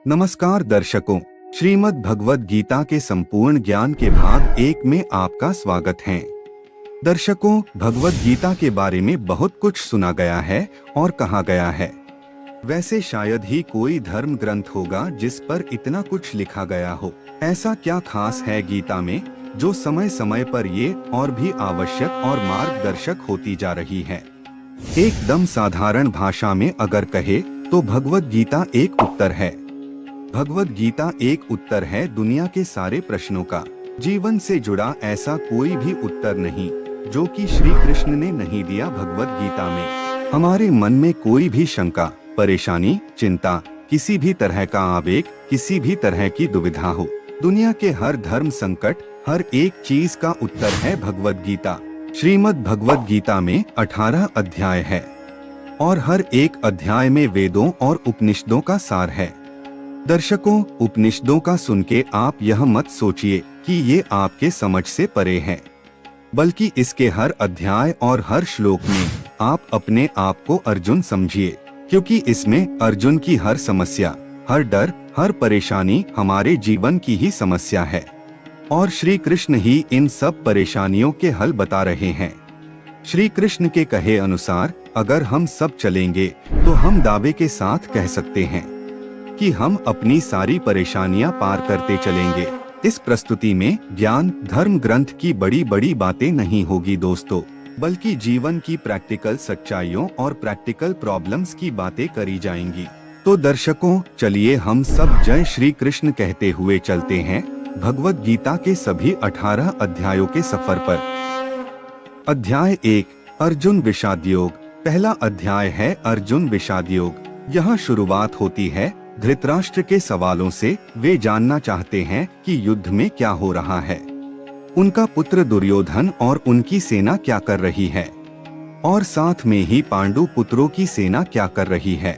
नमस्कार दर्शकों, श्रीमद् भगवद गीता के संपूर्ण ज्ञान के भाग 1 में आपका स्वागत है। दर्शकों, भगवद गीता के बारे में बहुत कुछ सुना गया है और कहा गया है। वैसे शायद ही कोई धर्म ग्रंथ होगा जिस पर इतना कुछ लिखा गया हो। ऐसा क्या खास है गीता में जो समय समय पर ये और भी आवश्यक और मार्गदर्शक होती जा रही है। एकदम साधारण भाषा में अगर कहे तो भगवद गीता एक उत्तर है। भगवद गीता एक उत्तर है दुनिया के सारे प्रश्नों का। जीवन से जुड़ा ऐसा कोई भी उत्तर नहीं जो कि श्री कृष्ण ने नहीं दिया भगवद गीता में। हमारे मन में कोई भी शंका, परेशानी, चिंता, किसी भी तरह का आवेग, किसी भी तरह की दुविधा हो, दुनिया के हर धर्म संकट, हर एक चीज का उत्तर है भगवद गीता। श्रीमद् भगवद गीता में 18 अध्याय है और हर एक अध्याय में वेदों और उपनिषदों का सार है। दर्शकों, उपनिषदों का सुन के आप यह मत सोचिए कि ये आपके समझ से परे है, बल्कि इसके हर अध्याय और हर श्लोक में आप अपने आप को अर्जुन समझिए, क्योंकि इसमें अर्जुन की हर समस्या, हर डर, हर परेशानी हमारे जीवन की ही समस्या है और श्री कृष्ण ही इन सब परेशानियों के हल बता रहे हैं। श्री कृष्ण के कहे अनुसार अगर हम सब चलेंगे तो हम दावे के साथ कह सकते हैं कि हम अपनी सारी परेशानियां पार करते चलेंगे। इस प्रस्तुति में ज्ञान धर्म ग्रंथ की बड़ी बड़ी बातें नहीं होगी दोस्तों, बल्कि जीवन की प्रैक्टिकल सच्चाइयों और प्रैक्टिकल प्रॉब्लम्स की बातें करी जाएंगी। तो दर्शकों, चलिए हम सब जय श्री कृष्ण कहते हुए चलते हैं भगवद गीता के सभी 18 अध्यायों के सफर पर। अध्याय 1, अर्जुन विषाद योग। पहला अध्याय है अर्जुन विषाद योग। यहाँ शुरुआत होती है धृतराष्ट्र के सवालों से। वे जानना चाहते हैं कि युद्ध में क्या हो रहा है, उनका पुत्र दुर्योधन और उनकी सेना क्या कर रही है, और साथ में ही पांडु पुत्रों की सेना क्या कर रही है।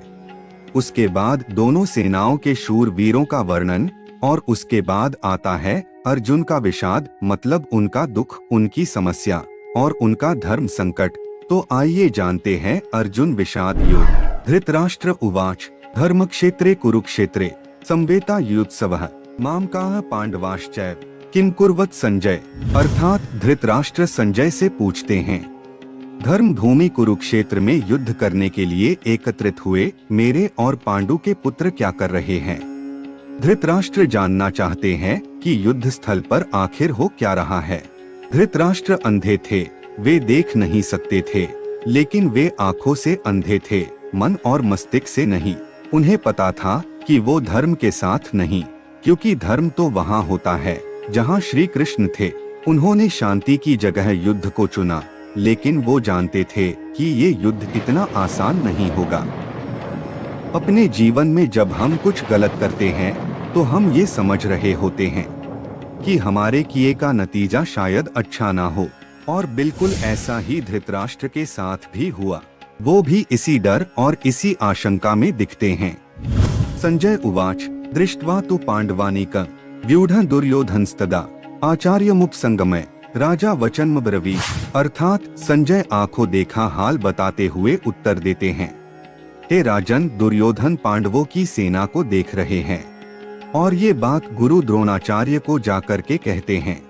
उसके बाद दोनों सेनाओं के शूर वीरों का वर्णन और उसके बाद आता है अर्जुन का विषाद, मतलब उनका दुख, उनकी समस्या और उनका धर्म संकट। तो आइए जानते हैं अर्जुन विषाद योग। धृतराष्ट्र उवाच धर्मक्षेत्रे कुरुक्षेत्रे संवेता युत्सवः मामकाः पांडवाश्चैव किम कुर्वत संजय। अर्थात धृतराष्ट्र संजय से पूछते हैं, धर्म भूमि कुरुक्षेत्र में युद्ध करने के लिए एकत्रित हुए मेरे और पांडु के पुत्र क्या कर रहे हैं। धृतराष्ट्र जानना चाहते हैं कि युद्ध स्थल पर आखिर हो क्या रहा है। धृतराष्ट्र अंधे थे, वे देख नहीं सकते थे, लेकिन वे आंखों से अंधे थे, मन और मस्तिष्क से नहीं। उन्हें पता था कि वो धर्म के साथ नहीं, क्योंकि धर्म तो वहाँ होता है जहाँ श्री कृष्ण थे। उन्होंने शांति की जगह युद्ध को चुना, लेकिन वो जानते थे कि ये युद्ध इतना आसान नहीं होगा। अपने जीवन में जब हम कुछ गलत करते हैं तो हम ये समझ रहे होते हैं कि हमारे किए का नतीजा शायद अच्छा ना हो, और बिल्कुल ऐसा ही धृतराष्ट्र के साथ भी हुआ। वो भी इसी डर और इसी आशंका में दिखते हैं। संजय उवाच दृष्ट्वा तु पांडवानीकं व्यूढ़ं दुर्योधनस्तदा आचार्यमुपसंगमय राजा वचनमब्रवीत्। अर्थात संजय आंखों देखा हाल बताते हुए उत्तर देते हैं, हे राजन, दुर्योधन पांडवों की सेना को देख रहे हैं और ये बात गुरु द्रोणाचार्य को जाकर के कहते हैं।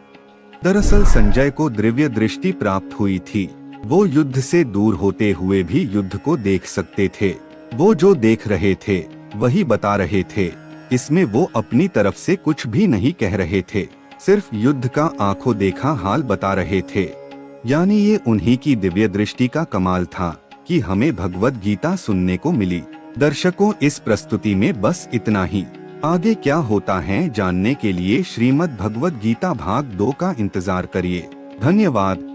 दरअसल संजय को दिव्य दृष्टि प्राप्त हुई थी। वो युद्ध से दूर होते हुए भी युद्ध को देख सकते थे। वो जो देख रहे थे वही बता रहे थे। इसमें वो अपनी तरफ से कुछ भी नहीं कह रहे थे, सिर्फ युद्ध का आंखों देखा हाल बता रहे थे। यानी ये उन्हीं की दिव्य दृष्टि का कमाल था कि हमें भगवद गीता सुनने को मिली। दर्शकों, इस प्रस्तुति में बस इतना ही। आगे क्या होता है जानने के लिए श्रीमद् भगवद गीता भाग 2 का इंतजार करिए। धन्यवाद।